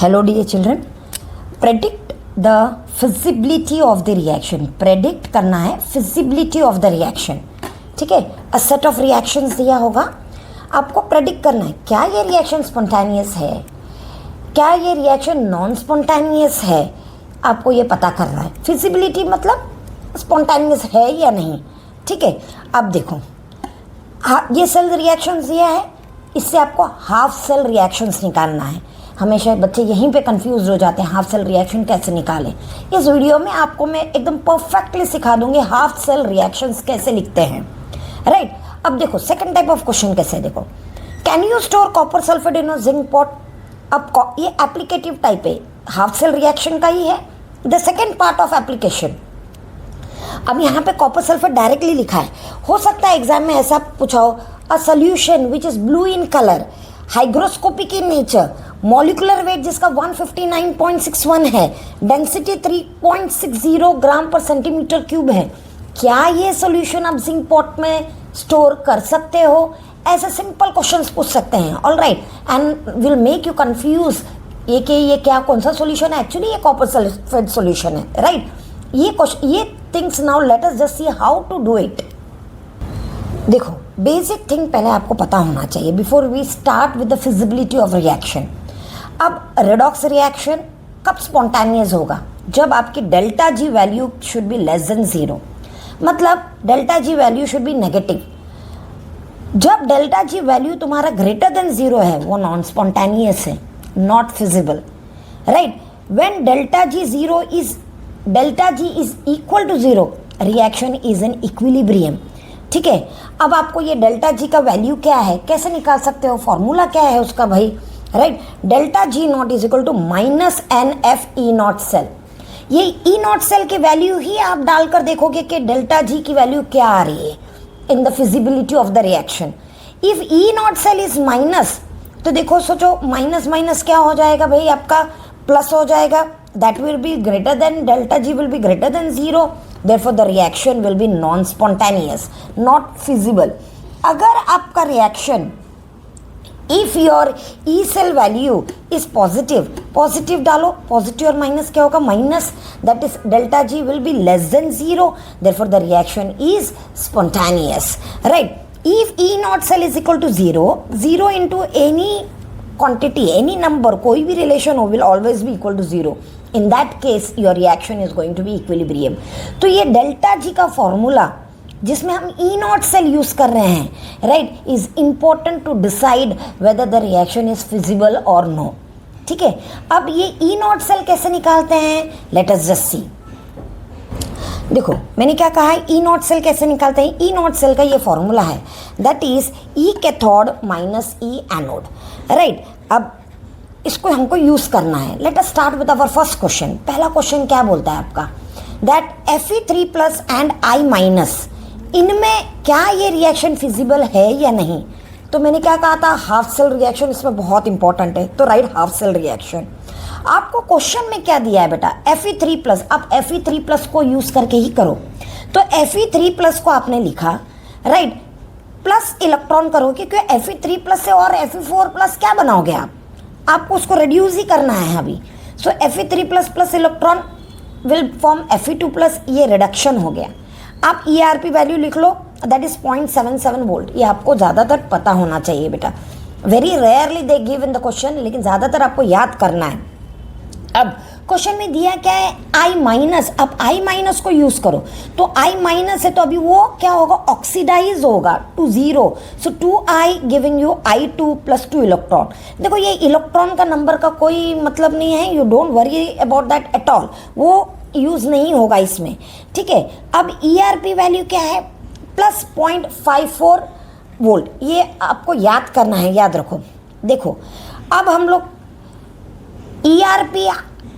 Hello dear children, predict the feasibility of the reaction. Predict करना है feasibility of the reaction. ठीक है, a set of reactions दिया होगा, आपको predict करना है क्या ये reaction spontaneous है, क्या ये reaction non spontaneous है, आपको ये पता करना है. feasibility मतलब spontaneous है या नहीं. ठीक है, अब देखो ये सेल रिएक्शंस दिया है, इससे आपको हाफ सेल रिएक्शंस निकालना है. हमेशा बच्चे यहीं पे कंफ्यूज हो जाते हैं, हाफ सेल रिएक्शन कैसे निकालें. इस वीडियो में आपको मैं एकदम परफेक्टली सिखा दूंगी हाफ सेल रिएक्शंस कैसे लिखते हैं. राइट, अब देखो सेकंड टाइप ऑफ क्वेश्चन कैसे है. देखो, can you store copper sulphate in a zinc pot. अब ये एप्लीकेटिव टाइप है, हाफ सेल रिएक्शन का ही है. The second part of application, अब यहाँ पे कॉपर सल्फेट डायरेक्टली लिखा है. हो सकता है एग्जाम में ऐसा पूछा हो, a solution which is blue in colour, hygroscopic in nature, molecular weight जिसका 159.61 है, डेंसिटी 3.60 ग्राम पर सेंटीमीटर क्यूब है. क्या ये सॉल्यूशन आप जिंक पॉट में स्टोर कर सकते हो? ऐसे सिंपल क्वेश्चंस पूछ सकते हैं. All right, and will make you confuse ये क्या कौन सा सॉल्यूशन है. एक्चुअली ये कॉपर सल्फेट सॉल्यूशन है. राइट, ये things now let us just see how to do it. देखो, बेसिक थिंग पहले आपको पता होना चाहिए before we start with the feasibility of reaction. अब रेडॉक्स रिएक्शन कब स्पॉन्टेनियस होगा? जब आपकी delta G value should be less than 0, मतलब delta G value should be negative. जब डेल्टा जी वैल्यू तुम्हारा ग्रेटर देन 0 है, वो नॉन स्पॉन्टेनियस है, not feasible. Right, when delta G is equal to 0, reaction is an equilibrium. ठीक है, अब आपको ये डेल्टा जी का वैल्यू क्या है कैसे निकाल सकते हो? फॉर्मूला क्या है उसका भाई? Right, delta G not is equal to minus n F E not cell. ये ई नॉट सेल की वैल्यू ही आप डालकर देखोगे कि डेल्टा जी की वैल्यू क्या आ रही है in the feasibility of the reaction. If E not cell is minus, तो देखो सोचो माइनस माइनस क्या हो जाएगा भाई, आपका प्लस हो जाएगा. That will be greater than, delta G will be greater than 0. Therefore, the reaction will be non-spontaneous, not feasible. अगर आपका reaction, if your E cell value is positive डालो, positive और minus क्या होगा? Minus, that is delta G will be less than 0. Therefore, the reaction is spontaneous. Right? If E naught cell is equal to 0 into any quantity, any number, कोई भी relation हो, will always be equal to 0. In that case, your reaction is going to be equilibrium. तो ये delta G का formula जिसमें हम ई not cell use कर रहे हैं, right, is important to decide whether the reaction is feasible और no. ठीक है, अब ये ई नॉट सेल कैसे निकालते हैं? लेट अस जस्ट सी. देखो, मैंने क्या कहा है, ई नॉट सेल कैसे निकालते हैं? ई नॉट सेल का ये फॉर्मूला है, that is E cathode minus E anode. Right, अब इसको हमको यूज करना है. Let us start with our first question. पहला क्वेश्चन क्या बोलता है आपका, that Fe3 plus and I minus, इनमें क्या ये रिएक्शन फिजिबल है या नहीं? तो मैंने क्या कहा था, हाफ सेल रिएक्शन इसमें बहुत इंपॉर्टेंट है. तो राइट, हाफ सेल रिएक्शन. आपको क्वेश्चन में क्या दिया है बेटा? Fe3 plus. आप Fe3 प्लस को यूज करके ही करो. तो Fe3 प्लस को आपने लिखा, राइट, प्लस इलेक्ट्रॉन करोगे क्योंकि Fe3 प्लस से और Fe4 प्लस क्या बनाओगे आप? आपको उसको रिड्यूस ही करना है अभी. सो Fe3 plus plus electron will form Fe2 plus, ये रिडक्शन हो गया. आप ERP वैल्यू लिख लो, दैट इज 0.77 वोल्ट. ये आपको ज़्यादातर पता होना चाहिए बेटा. Very rarely they give in the question, लेकिन ज़्यादातर आपको याद करना है. अब क्वेश्चन में दिया क्या है, I माइनस. अब I माइनस को यूज करो, तो I माइनस है तो अभी वो क्या होगा, ऑक्सीडाइज होगा to 0. So 2I giving you I2 plus 2 electron. देखो, ये इलेक्ट्रॉन का नंबर का कोई मतलब नहीं है, you don't worry about that at all, वो यूज नहीं होगा इसमें. ठीक है, अब ERP वैल्यू क्या है, प्लस 0.54 वोल्ट. ये आपको याद करना है, याद रखो. देखो, अब हम लोग ERP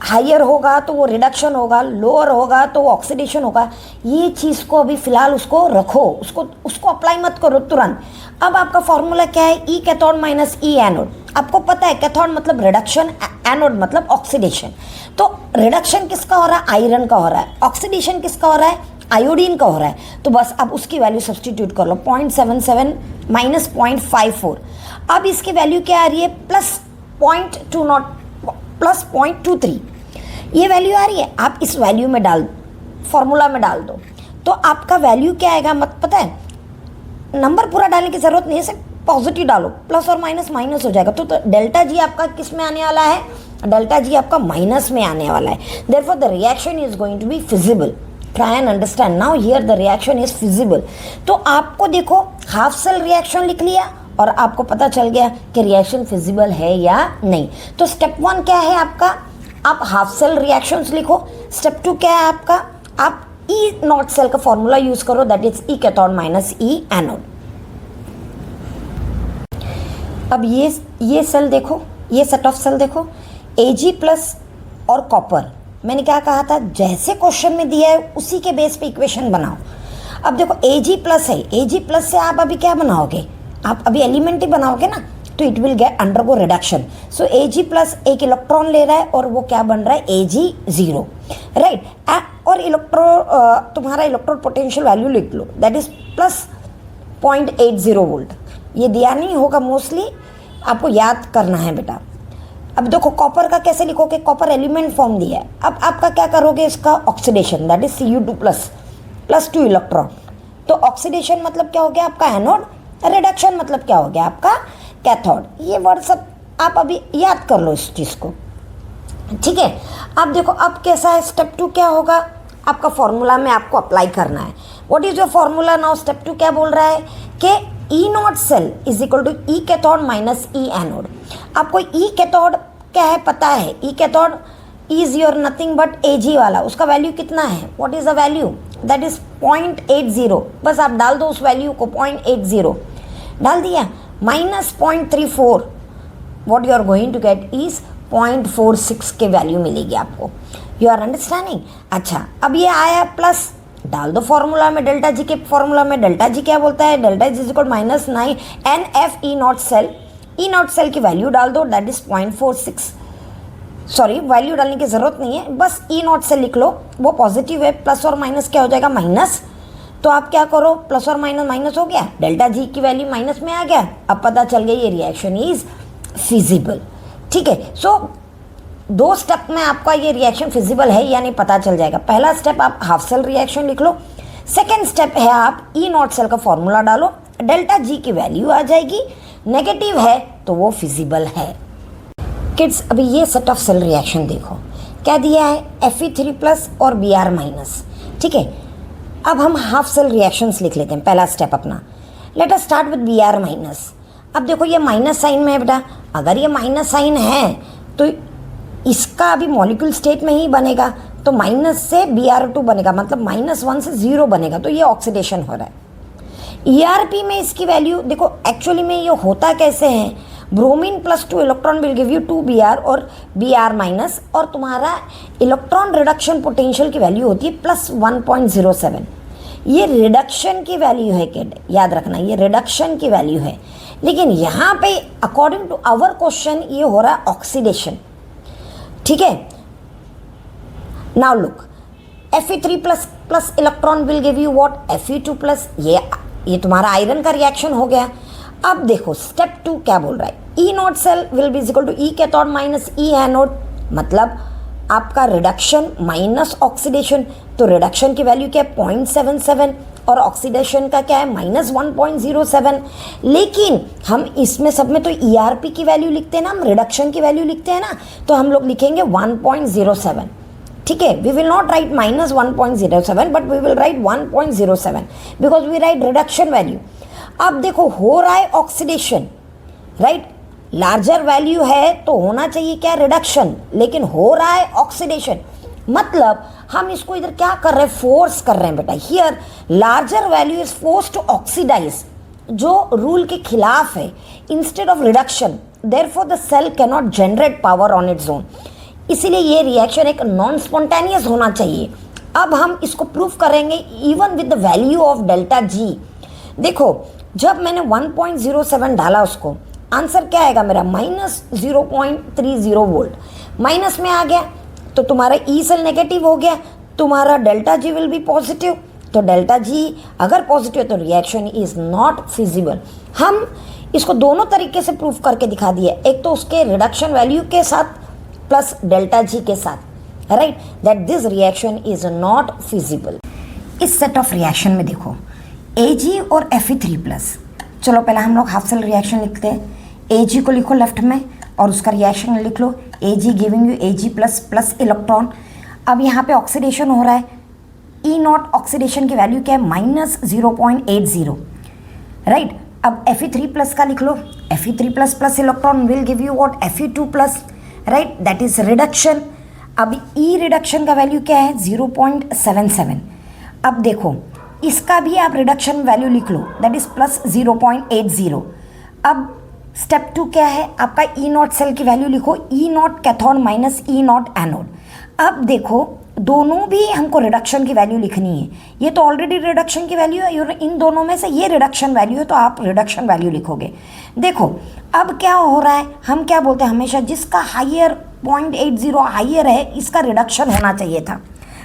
हायर होगा तो वो रिडक्शन होगा, लोअर होगा तो वो ऑक्सीडेशन होगा. ये चीज़ को अभी फिलहाल उसको रखो, उसको अप्लाई मत करो तुरंत. अब आपका फॉर्मूला क्या है, E cathode minus E anode. आपको पता है कैथोड मतलब रिडक्शन, एनोड मतलब ऑक्सीडेशन. तो रिडक्शन किसका हो रहा है? आयरन का हो रहा है. ऑक्सीडेशन किसका हो रहा है? आयोडीन का हो रहा है. तो बस अब उसकी वैल्यू सब्सटीट्यूट कर लो, 0.77 माइनस 0.54. अब इसकी वैल्यू क्या आ रही है, प्लस 0.20 प्लस 0.23, ये वैल्यू आ रही है, आप इस वैल्यू में डाल, फॉर्मूला में डाल दो, तो आपका वैल्यू क्या आएगा मत पता है, नंबर पूरा डालने की ज़रूरत नहीं है, सिर्फ पॉजिटिव डालो, प्लस और माइनस माइनस हो जाएगा। तो डेल्टा जी आपका किस में आने वाला है, डेल्टा जी आपका माइनस में आने वाला है। Therefore the reaction is going to be feasible. Try and understand now, here the reaction is feasible. तो आपको देखो हाफ सेल रिएक्शन लिख लिया और आपको पता चल गया कि रिएक्शन फिजिबल है या नहीं। तो स्टेप 1 क्या है आपका, आप हाफ सेल रिएक्शंस लिखो। स्टेप 2 क्या है आपका, आप ई नॉट सेल का फॉर्मूला यूज करो, that is E cathode minus E anode. अब ये सेल देखो, ये सेट ऑफ सेल देखो, Ag प्लस और कॉपर। मैंने क्या कहा था, जैसे क्वेश्चन में दिया है उसी के बेस पे इक्वेशन बनाओ। अब देखो Ag प्लस है, Ag प्लस से आप अभी क्या बनाओगे, आप अभी एलिमेंट ही बनाओगे ना, तो it will get undergo reduction. So Ag plus एक इलेक्ट्रॉन ले रहा है और वो क्या बन रहा है, Ag0, राइट। और तुम्हारा इलेक्ट्रोड पोटेंशियल वैल्यू लिख लो, दैट इज प्लस 0.80 वोल्ट। ये दिया नहीं होगा, मोस्टली आपको याद करना है बेटा। अब देखो कॉपर का कैसे लिखोगे, कॉपर एलिमेंट फॉर्म दिया है। अब आपका क्या करोगे, इसका oxidation, that is Cu2 plus 2 electron. तो ऑक्सीडेशन मतलब क्या हो गया आपका एनोड, रिडक्शन मतलब क्या हो गया आपका कैथोड। ये वर्ड सब आप अभी याद कर लो इस चीज़ को, ठीक है। अब देखो अब कैसा है, स्टेप 2 क्या होगा, आपका फॉर्मूला में आपको अप्लाई करना है। What is your formula now, step 2 क्या बोल रहा है कि E not cell is equal to E cathode minus E anode. आपको ई कैथोड क्या है पता है, E cathode is your nothing but Ag वाला, उसका वैल्यू कितना है, what is the value, that is 0.80। बस आप डाल दो उस वैल्यू को, 0.80 डाल दिया, minus 0.34, what you are going to get is 0.46 के वैल्यू मिलेगी आपको। You are understanding. अच्छा अब ये आया प्लस, डाल दो फॉर्मूला में, डेल्टा जी के फॉर्मूला में। डेल्टा जी क्या बोलता है, delta G is equal minus 9 NF E not cell. E not cell की वैल्यू डाल दो, दैट इज 0.46। सॉरी वैल्यू डालने की जरूरत नहीं है, बस ई नॉट सेल लिख लो, वो पॉजिटिव है, प्लस और माइनस क्या हो जाएगा माइनस। तो आप क्या करो, प्लस और माइनस माइनस हो गया, डेल्टा जी की वैल्यू माइनस में आ गया। अब पता चल गया ये रिएक्शन इज फिजिबल, ठीक है। सो 2 स्टेप में आपका ये रिएक्शन फिजिबल है या नहीं पता चल जाएगा। पहला स्टेप आप हाफ सेल रिएक्शन लिख लो, सेकेंड स्टेप है आप ई नॉट सेल का फॉर्मूला डालो, डेल्टा जी की वैल्यू आ जाएगी, नेगेटिव है तो वो फिजिबल है। किड्स अभी ये सेट ऑफ सेल रिएक्शन देखो, क्या दिया है, Fe3 प्लस और Br माइनस, ठीक है। अब हम हाफ सेल रिएक्शंस लिख लेते हैं, पहला स्टेप अपना। Late us start with Br minus. अब देखो ये माइनस साइन में है बेटा, अगर ये माइनस साइन है तो इसका अभी मॉलिक्यूल स्टेट में ही बनेगा, तो माइनस से Br2 बनेगा, मतलब -1 से 0 बनेगा, तो ये ऑक्सीडेशन हो रहा है। ERP में इसकी वैल्यू देखो, एक्चुअली में ये होता कैसे है, bromine plus 2 electron will give you 2 Br और Br माइनस, और तुम्हारा इलेक्ट्रॉन रिडक्शन पोटेंशियल की वैल्यू होती है प्लस 1.07। ये रिडक्शन की वैल्यू है किड, याद रखना ये रिडक्शन की वैल्यू है। लेकिन यहाँ पे अकॉर्डिंग टू आवर क्वेश्चन ये हो रहा है ऑक्सीडेशन, ठीक है। Now look, Fe3 plus electron will give you what, Fe2 plus, ये तुम्हारा आयरन का रिएक्शन हो गया। अब देखो स्टेप 2 क्या बोल रहा है, E not cell will be equal to E cathode minus E anode, मतलब आपका रिडक्शन माइनस ऑक्सीडेशन। तो रिडक्शन की वैल्यू क्या है 0.77 और ऑक्सीडेशन का क्या है -1.07। लेकिन हम इसमें सब में तो ERP की वैल्यू लिखते हैं ना, हम रिडक्शन की वैल्यू लिखते हैं ना, तो हम लोग लिखेंगे 1.07, ठीक है। We will not write -1.07 but we will write 1.07 because we write reduction value. अब देखो हो रहा है ऑक्सीडेशन, राइट, लार्जर वैल्यू है तो होना चाहिए क्या रिडक्शन, लेकिन हो रहा है ऑक्सीडेशन, मतलब हम इसको इधर क्या कर रहे हैं, फोर्स कर रहे हैं बेटा। Here larger value is force to oxidize, जो रूल के खिलाफ है, instead of reduction. Therefore the cell can not generate power on its own, इसीलिए ये रिएक्शन एक नॉन स्पॉन्टेनियस होना चाहिए। अब हम इसको प्रूव करेंगे even with the value of delta G. देखो जब मैंने 1.07 डाला उसको, आंसर क्या आएगा मेरा -0.30 वोल्ट, माइनस में आ गया तो तुम्हारा ई सेल नेगेटिव हो गया, तुम्हारा delta G will be positive. तो डेल्टा जी अगर पॉजिटिव है तो रिएक्शन इज नॉट फिजिबल। हम इसको दोनों तरीके से प्रूफ करके दिखा दिया, एक तो उसके रिडक्शन वैल्यू के साथ प्लस डेल्टा जी के साथ, right, that this reaction is not feasible. इस सेट ऑफ रिएक्शन में देखो Ag और Fe3+, चलो पहले हम लोग हाफ सेल रिएक्शन लिखते हैं। Ag को लिखो लेफ्ट में और उसका रिएक्शन लिख लो, Ag giving you Ag+ plus electron. अब यहाँ पे ऑक्सीडेशन हो रहा है, E0 ऑक्सीडेशन की वैल्यू क्या है, -0.80, राइट। अब Fe3+ का लिख लो, Fe3+ plus electron will give you what, Fe2+, right, that is reduction. अब E रिडक्शन का वैल्यू क्या है, 0.77। अब देखो इसका भी आप रिडक्शन वैल्यू लिख लो, दैट इज प्लस 0.80। अब स्टेप 2 क्या है आपका, E0 सेल की वैल्यू लिखो, E0 cathode minus E0 anode. अब देखो दोनों भी हमको रिडक्शन की वैल्यू लिखनी है, ये तो ऑलरेडी रिडक्शन की वैल्यू है, इन दोनों में से ये रिडक्शन वैल्यू है तो आप रिडक्शन वैल्यू लिखोगे। देखो अब क्या हो रहा है, हम क्या बोलते हैं हमेशा, जिसका हाइयर 0.80 हाइयर है इसका रिडक्शन होना चाहिए था,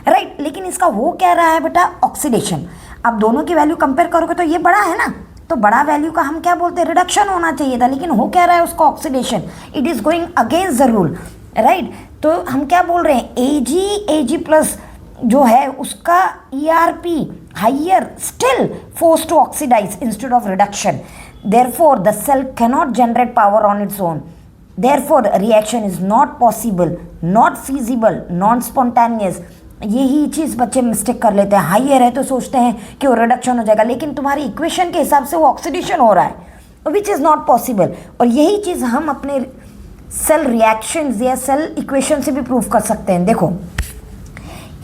राइट, लेकिन इसका हो क्या रहा है बेटा, ऑक्सीडेशन। अब दोनों की वैल्यू कंपेयर करोगे तो ये बड़ा है ना, तो बड़ा वैल्यू का हम क्या बोलते हैं, रिडक्शन होना चाहिए था, लेकिन हो क्या रहा है उसका oxidation, it is going against the rule, right. तो हम क्या बोल रहे हैं, Ag+ जो है उसका ERP higher still force to oxidize instead of reduction, therefore the cell cannot generate power on its own, therefore reaction is not possible, not feasible, non spontaneous. यही चीज़ बच्चे मिस्टेक कर लेते हैं, हाइयर है तो सोचते हैं कि वो रिडक्शन हो जाएगा, लेकिन तुम्हारी इक्वेशन के हिसाब से वो ऑक्सीडेशन हो रहा है, विच इज़ नॉट पॉसिबल। और यही चीज़ हम अपने सेल रिएक्शंस या सेल इक्वेशन से भी प्रूव कर सकते हैं। देखो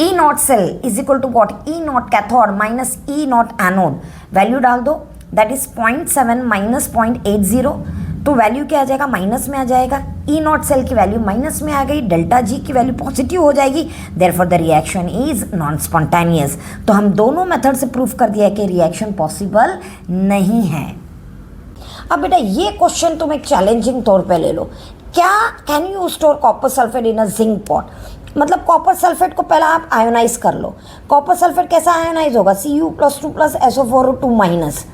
E0 cell is equal to what, E0 cathode minus E0 anode, value डाल दो, दैट इज 0.7 माइनस 0.80, तो वैल्यू क्या आ जाएगा, माइनस में आ जाएगा। E0 सेल की वैल्यू माइनस में आ गई, डेल्टा जी की वैल्यू पॉजिटिव हो जाएगी, therefore the reaction is non spontaneous. तो हम दोनों मेथड से प्रूफ कर दिया कि रिएक्शन पॉसिबल नहीं है। अब बेटा ये क्वेश्चन तुम एक चैलेंजिंग तौर पे ले लो, क्या can you store copper sulphate in a zinc pot, मतलब कॉपर सल्फेट को पहले आप आयोनाइज कर लो। कॉपर सल्फेट कैसा आयोनाइज होगा, Cu+2+ SO4O2-।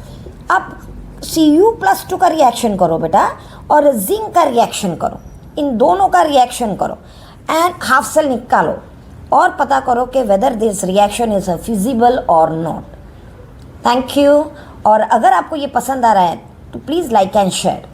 अब Cu+2 का रिएक्शन करो बेटा और जिंक का रिएक्शन करो, इन दोनों का रिएक्शन करो एंड हाफ सेल निकालो और पता करो कि whether this reaction is feasible और नॉट। Thank you. और अगर आपको ये पसंद आ रहा है तो प्लीज़ लाइक एंड शेयर।